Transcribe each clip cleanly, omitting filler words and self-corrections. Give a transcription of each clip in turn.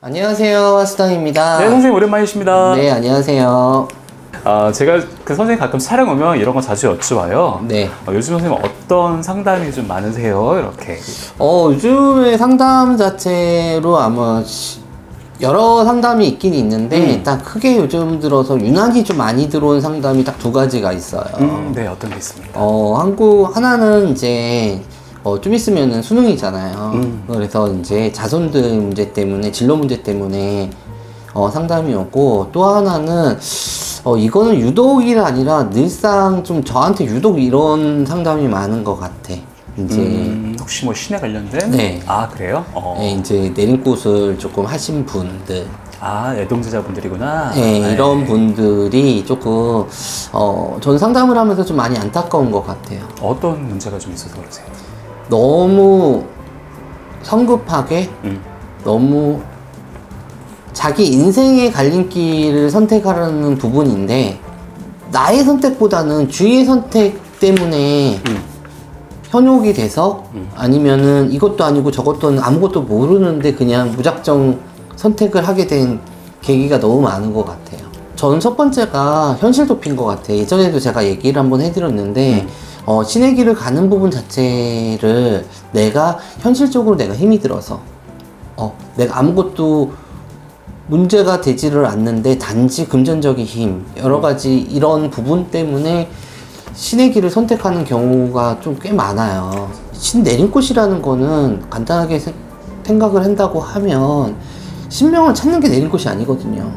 안녕하세요, 수당입니다. 네, 선생님 오랜만이십니다. 네, 안녕하세요. 제가 선생님 가끔 촬영 오면 이런 거 자주 여쭤봐요. 네. 요즘 선생님 어떤 상담이 좀 많으세요? 이렇게. 요즘에 상담 자체로 아마 여러 상담이 있긴 있는데, 딱 크게 요즘 들어서 유난히 좀 많이 들어온 상담이 딱 두 가지가 있어요. 네, 어떤 게 있습니까? 하나는 이제, 좀 있으면은 수능이잖아요. 그래서 이제 자손들 문제 때문에, 진로 문제 때문에, 상담이 오고, 또 하나는, 이거는 유독이 아니라 늘상 좀 저한테 유독 이런 상담이 많은 것 같아. 이제, 혹시 뭐 신에 관련된? 네. 그래요? 네, 이제 내림꽃을 조금 하신 분들. 애동제자분들이구나. 네, 이런 분들이 조금, 저는 상담을 하면서 좀 많이 안타까운 것 같아요. 어떤 문제가 좀 있어서 그러세요? 너무 성급하게, 너무 자기 인생의 갈림길을 선택하려는 부분인데, 나의 선택보다는 주위의 선택 때문에 현혹이 돼서, 아니면은 이것도 아니고 저것도 아무것도 모르는데 그냥 무작정 선택을 하게 된 계기가 너무 많은 것 같아요. 저는 첫 번째가 현실 도피인 것 같아요. 예전에도 제가 얘기를 한번 해드렸는데, 신의 길을 가는 부분 자체를 현실적으로 내가 힘이 들어서, 내가 아무것도 문제가 되지를 않는데 단지 금전적인 힘, 여러 가지 이런 부분 때문에 신의 길을 선택하는 경우가 좀 꽤 많아요. 신 내림꽃이라는 거는 간단하게 생각을 한다고 하면 신명을 찾는 게 내림꽃이 아니거든요.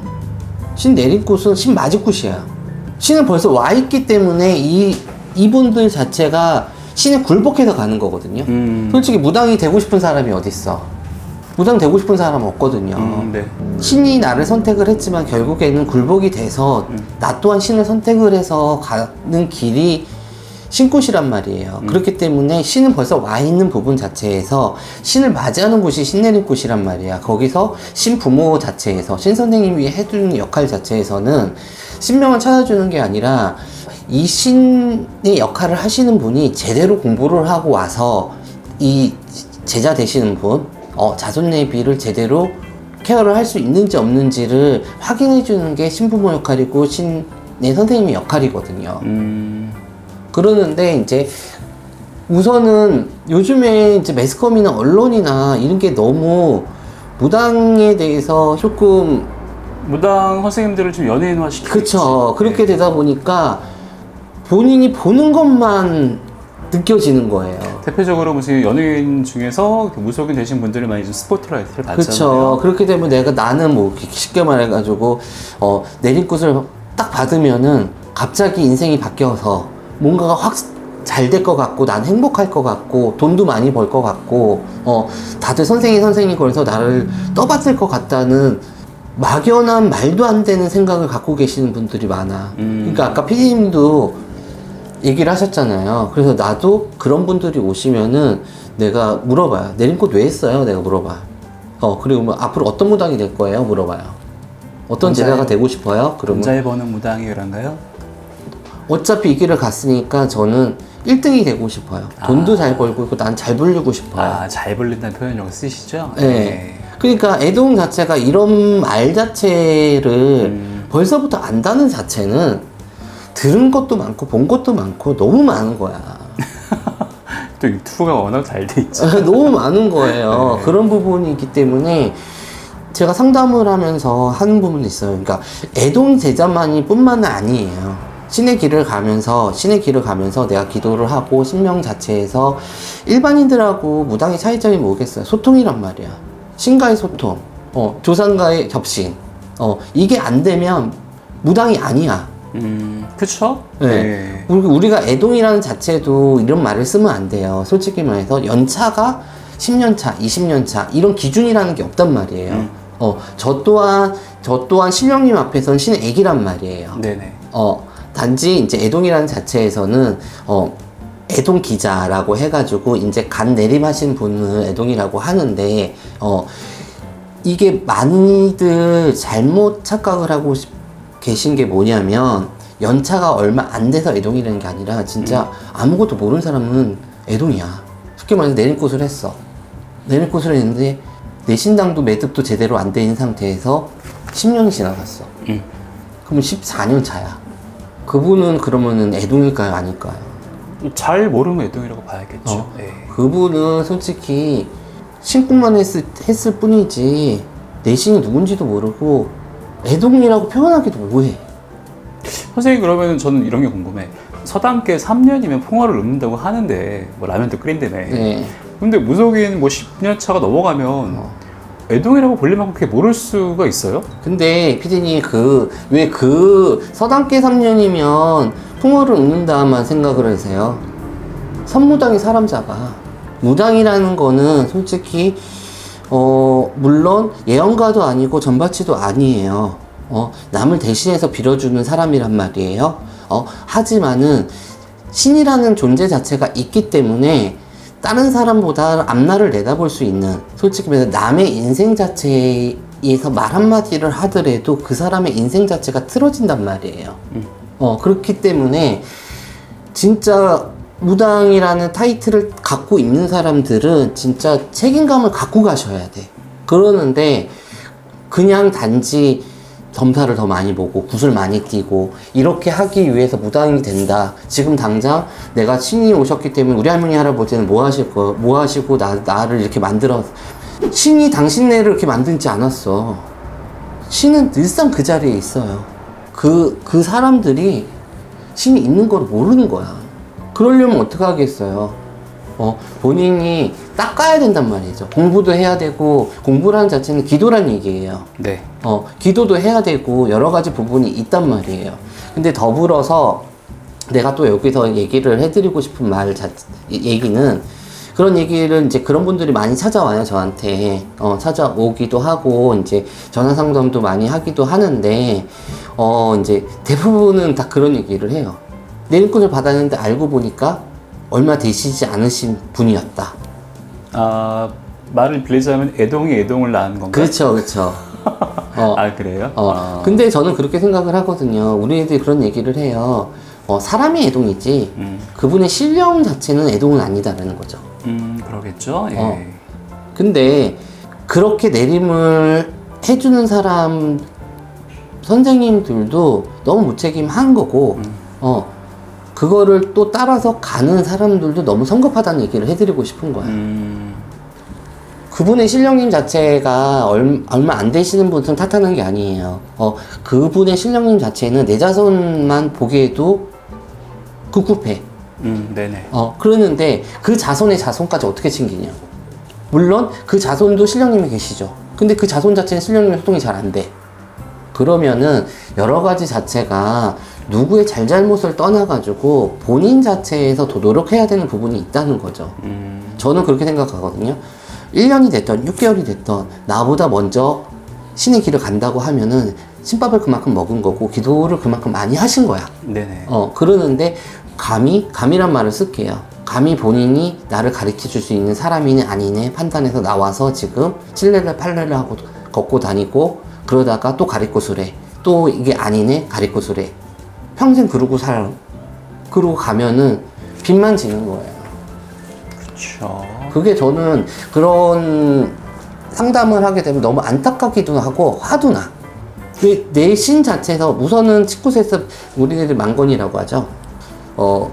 신 내림꽃은 신 맞이꽃이야. 신은 벌써 와 있기 때문에 이분들 자체가 신에 굴복해서 가는 거거든요. 솔직히 무당이 되고 싶은 사람이 어딨어? 무당 되고 싶은 사람은 없거든요. 네. 신이 나를 선택을 했지만 결국에는 굴복이 돼서 나 또한 신을 선택을 해서 가는 길이 신꽃이란 말이에요. 그렇기 때문에 신은 벌써 와 있는 부분 자체에서 신을 맞이하는 곳이 신내림꽃이란 말이야. 거기서 신 부모 자체에서 신 선생님이 해주는 역할 자체에서는 신명을 찾아주는 게 아니라 이 신의 역할을 하시는 분이 제대로 공부를 하고 와서 이 제자 되시는 분, 자손내비를 제대로 케어를 할 수 있는지 없는지를 확인해 주는 게 신부모 역할이고 신의 선생님의 역할이거든요. 그러는데 이제 우선은 요즘에 이제 매스컴이나 언론이나 이런 게 너무 무당에 대해서 조금 무당 선생님들을 좀 연예인화시키고 그쵸. 그렇게 네. 되다 보니까 본인이 보는 것만 느껴지는 거예요. 대표적으로 무슨 연예인 중에서 무속인 되신 분들이 많이 좀 스포트라이트를 받잖아요. 그렇죠. 그렇게 되면 나는 뭐 쉽게 말해가지고 내림꽃을 딱 받으면은 갑자기 인생이 바뀌어서 뭔가가 확 잘 될 것 같고 난 행복할 것 같고 돈도 많이 벌 것 같고 다들 선생님 그래서 나를 떠받들 것 같다는 막연한 말도 안 되는 생각을 갖고 계시는 분들이 많아. 그러니까 아까 PD님도 얘기를 하셨잖아요. 그래서 나도 그런 분들이 오시면은 내가 물어봐요. 내림꽃 왜 했어요? 내가 물어봐. 그리고 뭐 앞으로 어떤 무당이 될 거예요? 물어봐요. 어떤 제자가 되고 싶어요? 그러면 잘 버는 무당이 그런가요? 어차피 이 길을 갔으니까 저는 1등이 되고 싶어요. 돈도 잘 벌고 있고 난 잘 불리고 싶어요. 잘 불린다는 표현을 쓰시죠? 네. 그러니까 애동 자체가 이런 말 자체를 벌써부터 안다는 자체는 들은 것도 많고 본 것도 많고 너무 많은 거야. 또 유튜브가 워낙 잘 돼 있죠. 너무 많은 거예요. 네. 그런 부분이 있기 때문에 제가 상담을 하면서 하는 부분이 있어요. 그러니까 애동 제자만이 뿐만은 아니에요. 신의 길을 가면서 내가 기도를 하고 신명 자체에서 일반인들하고 무당의 차이점이 뭐겠어요? 소통이란 말이야. 신과의 소통, 조상과의 겹신. 이게 안 되면 무당이 아니야. 그쵸? 네. 우리가 애동이라는 자체도 이런 말을 쓰면 안 돼요. 솔직히 말해서 연차가 10년 차, 20년 차 이런 기준이라는 게 없단 말이에요. 저 또한 신령님 앞에서는 신의 애기란 말이에요. 네네. 단지 이제 애동이라는 자체에서는 애동 기자라고 해가지고 이제 간 내림하신 분을 애동이라고 하는데 이게 많이들 잘못 착각을 하고 계신 게 뭐냐면 연차가 얼마 안 돼서 애동이라는 게 아니라 진짜 아무것도 모르는 사람은 애동이야. 쉽게 말해서 내림꽃을 했어. 내림꽃을 했는데 내신당도 매듭도 제대로 안 된 상태에서 10년이 지나갔어. 그럼 14년 차야. 그분은 그러면은 애동일까요? 아닐까요? 잘 모르면 애동이라고 봐야겠죠. 네. 그분은 솔직히 신고만 했을 뿐이지 내신이 누군지도 모르고 애동이라고 표현하기도 뭐해. 선생님, 그러면 저는 이런 게 궁금해. 서당계 3년이면 풍어를 읊는다고 하는데 뭐 라면도 끓인다며. 네. 근데 무속인 뭐 10년 차가 넘어가면 애동이라고 불릴 만큼 그렇게 모를 수가 있어요? 근데 피디님 왜 서당계 3년이면 풍어를 읊는다만 생각을 하세요? 선무당이 사람 잡아. 무당이라는 거는 솔직히 물론 예언가도 아니고 전바치도 아니에요. 남을 대신해서 빌어주는 사람이란 말이에요. 하지만은 신이라는 존재 자체가 있기 때문에 다른 사람보다 앞날을 내다볼 수 있는, 솔직히 말해서 남의 인생 자체에서 말 한마디를 하더라도 그 사람의 인생 자체가 틀어진단 말이에요. 그렇기 때문에 진짜 무당이라는 타이틀을 갖고 있는 사람들은 진짜 책임감을 갖고 가셔야 돼. 그러는데 그냥 단지 점사를 더 많이 보고 굿을 많이 띄고 이렇게 하기 위해서 무당이 된다. 지금 당장 내가 신이 오셨기 때문에 우리 할머니 할아버지는 뭐 하시고 나를 이렇게 만들어. 신이 당신네를 이렇게 만들지 않았어. 신은 늘상 그 자리에 있어요. 그 사람들이 신이 있는 걸 모르는 거야. 그러려면 어떻게 하겠어요? 본인이 닦아야 된단 말이죠. 공부도 해야 되고, 공부라는 자체는 기도란 얘기예요. 네. 기도도 해야 되고, 여러 가지 부분이 있단 말이에요. 근데 더불어서 내가 또 여기서 얘기를 해드리고 싶은 얘기는, 그런 얘기를 이제 그런 분들이 많이 찾아와요, 저한테. 찾아오기도 하고, 이제 전화 상담도 많이 하기도 하는데, 이제 대부분은 다 그런 얘기를 해요. 내림꾼을 받았는데 알고 보니까 얼마 되시지 않으신 분이었다. 말을 빌리자면 애동이 애동을 낳은 건가요? 그렇죠. 그래요? 근데 저는 그렇게 생각을 하거든요. 우리 애들이 그런 얘기를 해요. 사람이 애동이지, 그분의 신령 자체는 애동은 아니다라는 거죠. 그러겠죠. 예. 근데 그렇게 내림을 해주는 사람, 선생님들도 너무 무책임한 거고, 그거를 또 따라서 가는 사람들도 너무 성급하다는 얘기를 해드리고 싶은 거야. 그분의 신령님 자체가 얼마 안 되시는 분들은 탓하는 게 아니에요. 그분의 신령님 자체는 내 자손만 보기에도 급급해. 네네. 그러는데 그 자손의 자손까지 어떻게 챙기냐고. 물론 그 자손도 신령님이 계시죠. 근데 그 자손 자체는 신령님 소통이 잘 안 돼. 그러면은 여러 가지 자체가 누구의 잘잘못을 떠나가지고 본인 자체에서 더 노력해야 되는 부분이 있다는 거죠. 저는 그렇게 생각하거든요. 1년이 됐던 6개월이 됐던 나보다 먼저 신의 길을 간다고 하면은 신밥을 그만큼 먹은 거고 기도를 그만큼 많이 하신 거야. 네네. 그러는데 감이란 말을 쓸게요. 감히 본인이 나를 가르쳐 줄 수 있는 사람이네 아니네 판단해서 나와서 지금 칠레를 팔레를 하고 걷고 다니고, 그러다가 또 가리꼬수래, 또 이게 아니네 가리꼬수래, 평생 그러고 살아. 그러고 가면은 빚만 지는 거예요. 그렇죠. 그게 저는 그런 상담을 하게 되면 너무 안타깝기도 하고 화도 나. 내신 자체에서 우선은 치쿠세스, 우리네들 망건이라고 하죠.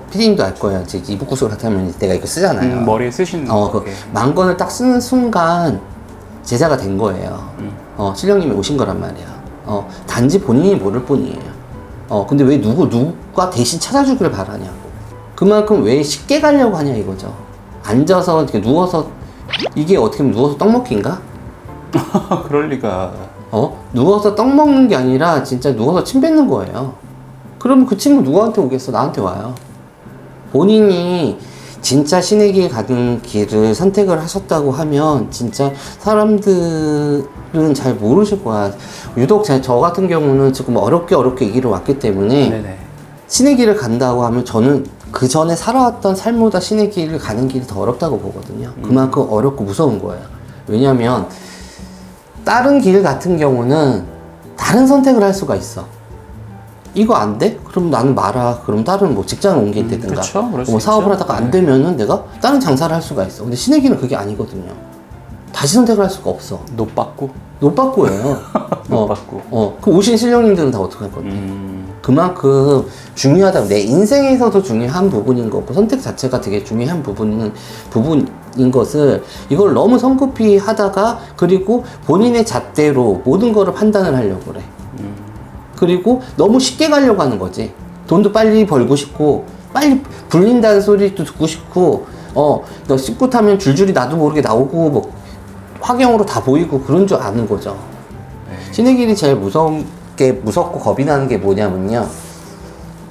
피디님도 알 거예요. 지금 이북구슬 같으면 내가 이거 쓰잖아요. 머리에 쓰시는 그 망건을 딱 쓰는 순간 제자가 된 거예요. 신령님이 오신 거란 말이야. 단지 본인이 모를 뿐이에요. 근데 왜 누가 대신 찾아주길 바라냐고. 그만큼 왜 쉽게 가려고 하냐 이거죠. 앉아서 이렇게 누워서, 이게 어떻게 보면 누워서 떡 먹기인가? 그럴 리가. 누워서 떡 먹는 게 아니라 진짜 누워서 침 뱉는 거예요. 그러면 그 친구 누구한테 오겠어? 나한테 와요. 본인이 진짜 신의 길 가는 길을 선택을 하셨다고 하면 진짜 사람들은 잘 모르실 거야. 유독 저 같은 경우는 지금 어렵게 이 길을 왔기 때문에 네네. 신의 길을 간다고 하면 저는 그 전에 살아왔던 삶보다 신의 길을 가는 길이 더 어렵다고 보거든요. 그만큼 어렵고 무서운 거예요. 왜냐면 다른 길 같은 경우는 다른 선택을 할 수가 있어. 이거 안 돼? 그럼 나는 말아. 그럼 다른 뭐 직장을 옮긴다든가 그쵸, 그럴 수 뭐 사업을 있죠. 하다가 안 네. 되면은 내가 다른 장사를 할 수가 있어. 근데 신의 길은 그게 아니거든요. 다시 선택을 할 수가 없어. 노빠꾸? 노빠꾸예요. 노빠꾸. 그 오신 신령님들은 다 어떻게 할 건데? 그만큼 중요하다고. 내 인생에서도 중요한 부분인 거고, 선택 자체가 되게 중요한 부분인 것을, 이걸 너무 성급히 하다가, 그리고 본인의 잣대로 모든 거를 판단을 하려고 그래. 그리고 너무 쉽게 가려고 하는 거지. 돈도 빨리 벌고 싶고, 빨리 불린다는 소리도 듣고 싶고, 너 씹고 타면 줄줄이 나도 모르게 나오고, 뭐, 화경으로 다 보이고 그런 줄 아는 거죠. 신의 길이 제일 무섭고 겁이 나는 게 뭐냐면요.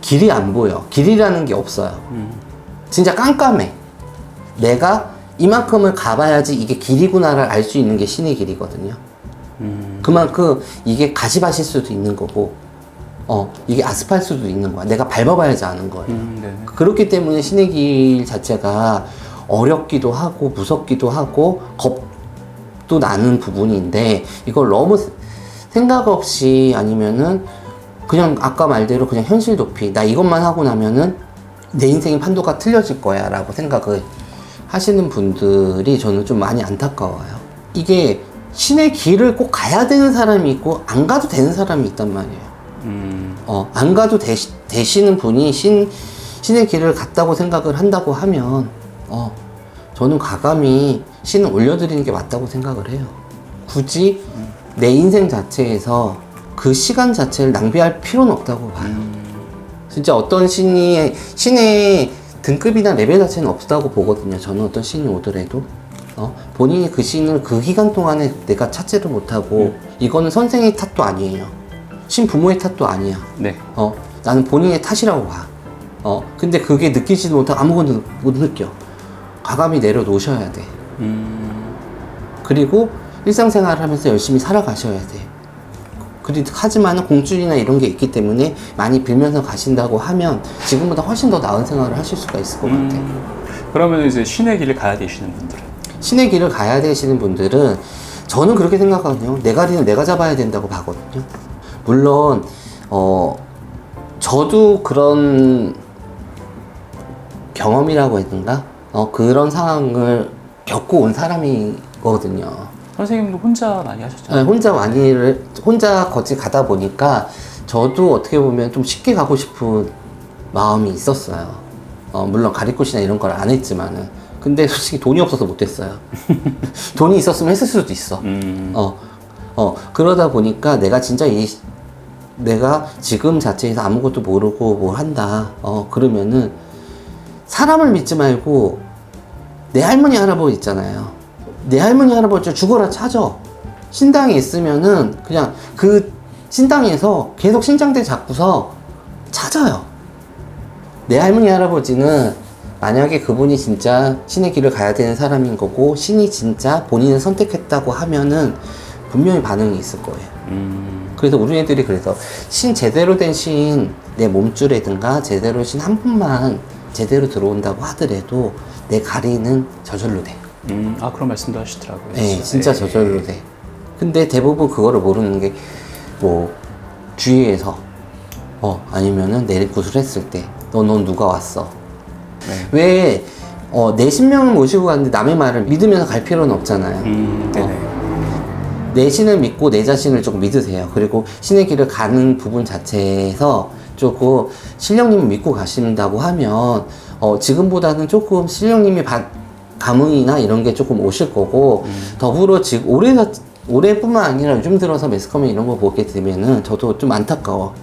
길이 안 보여. 길이라는 게 없어요. 진짜 깜깜해. 내가 이만큼을 가봐야지 이게 길이구나를 알 수 있는 게 신의 길이거든요. 그만큼 이게 가시밭일 수도 있는 거고, 이게 아스팔트도 있는 거야. 내가 밟아봐야지 아는 거예요. 그렇기 때문에 신의 길 자체가 어렵기도 하고, 무섭기도 하고, 겁도 나는 부분인데, 이걸 너무 생각 없이 아니면은 그냥 아까 말대로 그냥 현실 도피, 나 이것만 하고 나면은 내 인생의 판도가 틀려질 거야 라고 생각을 하시는 분들이 저는 좀 많이 안타까워요. 이게 신의 길을 꼭 가야 되는 사람이 있고 안 가도 되는 사람이 있단 말이에요. 안 가도 되시는 분이 신의 길을 갔다고 생각을 한다고 하면 저는 과감히 신을 올려드리는 게 맞다고 생각을 해요. 굳이 내 인생 자체에서 그 시간 자체를 낭비할 필요는 없다고 봐요. 진짜 어떤 신의 등급이나 레벨 자체는 없다고 보거든요. 저는 어떤 신이 오더라도 본인이 그 신을 그 기간 동안에 내가 찾지를 못하고 이거는 선생의 탓도 아니에요. 신 부모의 탓도 아니야. 네. 나는 본인의 탓이라고 봐. 근데 그게 느끼지도 못하고 아무것도 못 느껴. 과감히 내려놓으셔야 돼. 그리고 일상생활을 하면서 열심히 살아가셔야 돼. 하지만 공줄이나 이런 게 있기 때문에 많이 빌면서 가신다고 하면 지금보다 훨씬 더 나은 생활을 하실 수가 있을 것 같아요. 그러면 이제 신의 길을 가야 되시는 분들은? 신의 길을 가야 되시는 분들은 저는 그렇게 생각하거든요. 내 가리는 내가 잡아야 된다고 봐거든요. 물론 저도 그런 경험이라고 해야 되나? 그런 상황을 겪고 온 사람이거든요. 선생님도 혼자 많이 하셨잖아요. 네, 혼자 거치 가다 보니까 저도 어떻게 보면 좀 쉽게 가고 싶은 마음이 있었어요. 물론 가리꽃이나 이런 걸 안 했지만은. 근데 솔직히 돈이 없어서 못했어요. 돈이 있었으면 했을 수도 있어. 그러다 보니까 내가 진짜 내가 지금 자체에서 아무것도 모르고 뭘 한다. 그러면은 사람을 믿지 말고 내 할머니 할아버지 있잖아요. 내 할머니 할아버지 죽어라 찾아. 신당에 있으면은 그냥 그 신당에서 계속 신장대 잡고서 찾아요. 내 할머니 할아버지는 만약에 그분이 진짜 신의 길을 가야 되는 사람인 거고 신이 진짜 본인을 선택했다고 하면은 분명히 반응이 있을 거예요. 그래서 우리 애들이 그래서 제대로 된 신 내 몸줄이든가 제대로 신 한 분만 제대로 들어온다고 하더라도 내 가리는 저절로 돼. 그런 말씀도 하시더라고요. 네, 진짜 저절로 돼. 근데 대부분 그거를 모르는 게, 뭐, 주위에서, 아니면은 내리굿을 했을 때, 넌 누가 왔어? 네. 왜, 내 신명을 모시고 갔는데 남의 말을 믿으면서 갈 필요는 없잖아요. 네네. 내 신을 믿고 내 자신을 조금 믿으세요. 그리고 신의 길을 가는 부분 자체에서 조금 신령님을 믿고 가신다고 하면, 지금보다는 조금 신령님이 감흥이나 이런 게 조금 오실 거고, 더불어 지금 올해뿐만 아니라 요즘 들어서 매스컴에 이런 거 보게 되면은 저도 좀 안타까워.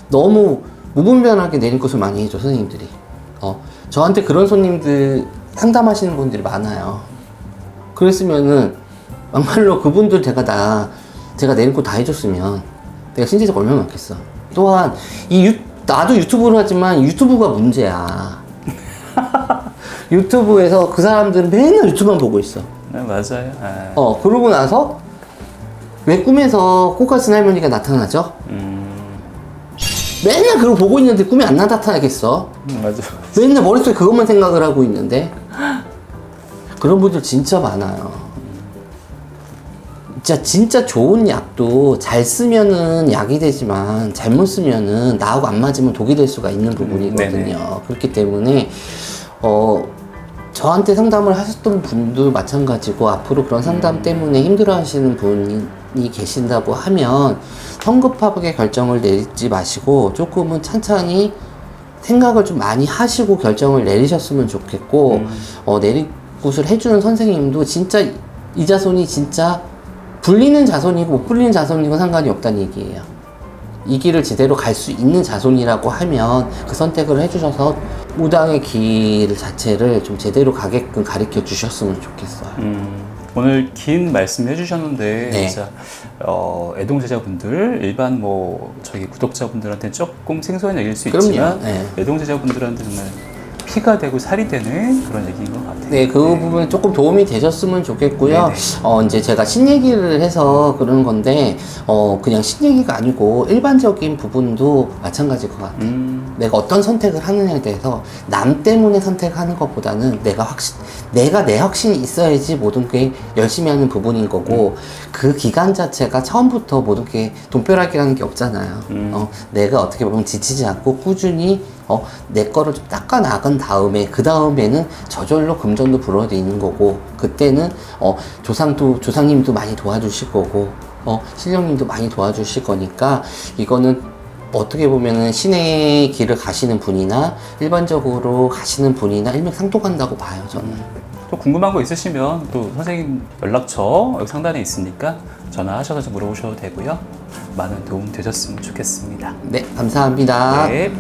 너무 무분별하게 내리꽃을 많이 해줘, 선생님들이. 저한테 그런 손님들 상담하시는 분들이 많아요. 그랬으면은 막말로 그분들 제가 내리꽃 다 해줬으면 내가 신지적 얼마나 많겠어. 또한 나도 유튜브를 하지만 유튜브가 문제야. 유튜브에서 그 사람들은 맨날 유튜브만 보고 있어. 네, 맞아요. 그러고 나서 왜 꿈에서 꽃같은 할머니가 나타나죠? 맨날 그걸 보고 있는데 꿈이 안 나타나겠어? 맞아. 맨날 머릿속에 그것만 생각을 하고 있는데 그런 분들 진짜 많아요. 진짜 좋은 약도 잘 쓰면은 약이 되지만 잘못 쓰면은 나하고 안 맞으면 독이 될 수가 있는 부분이거든요. 그렇기 때문에 저한테 상담을 하셨던 분도 마찬가지고 앞으로 그런 상담 때문에 힘들어하시는 분이 계신다고 하면 성급하게 결정을 내리지 마시고 조금은 천천히 생각을 좀 많이 하시고 결정을 내리셨으면 좋겠고 내리굿을 해주는 선생님도 진짜 이 자손이 진짜 불리는 자손이고 못 불리는 자손이고 상관이 없다는 얘기예요. 이 길을 제대로 갈 수 있는 자손이라고 하면 그 선택을 해주셔서 무당의 길 자체를 좀 제대로 가게끔 가르쳐 주셨으면 좋겠어요. 오늘 긴 말씀 해주셨는데 네. 진짜 애동제자분들 일반 뭐 저희 구독자분들한테는 조금 생소한 얘기일 수 그럼요. 있지만 네. 애동제자분들한테 정말 피가 되고 살이 되는 그런 얘기인 것 같아요. 네, 그 부분 조금 도움이 되셨으면 좋겠고요. 네네. 이제 제가 신 얘기를 해서 그러는 건데, 그냥 신 얘기가 아니고 일반적인 부분도 마찬가지일 것 같아요. 내가 어떤 선택을 하느냐에 대해서 남 때문에 선택하는 것보다는 내가 내 확신이 있어야지 모든 게 열심히 하는 부분인 거고, 그 기간 자체가 처음부터 모든 게 돈벼락이라는 게 없잖아요. 내가 어떻게 보면 지치지 않고 꾸준히 내 거를 좀 닦아 나간 다음에 그 다음에는 저절로 금전도 불어들이는 거고 그때는 조상님도 많이 도와주실 거고 신령님도 많이 도와주실 거니까 이거는 어떻게 보면은 신의 길을 가시는 분이나 일반적으로 가시는 분이나 일맥상통한다고 봐요 저는. 또 궁금한 거 있으시면 또 선생님 연락처 여기 상단에 있으니까 전화하셔서 좀 물어보셔도 되고요. 많은 도움 되셨으면 좋겠습니다. 네, 감사합니다. 네.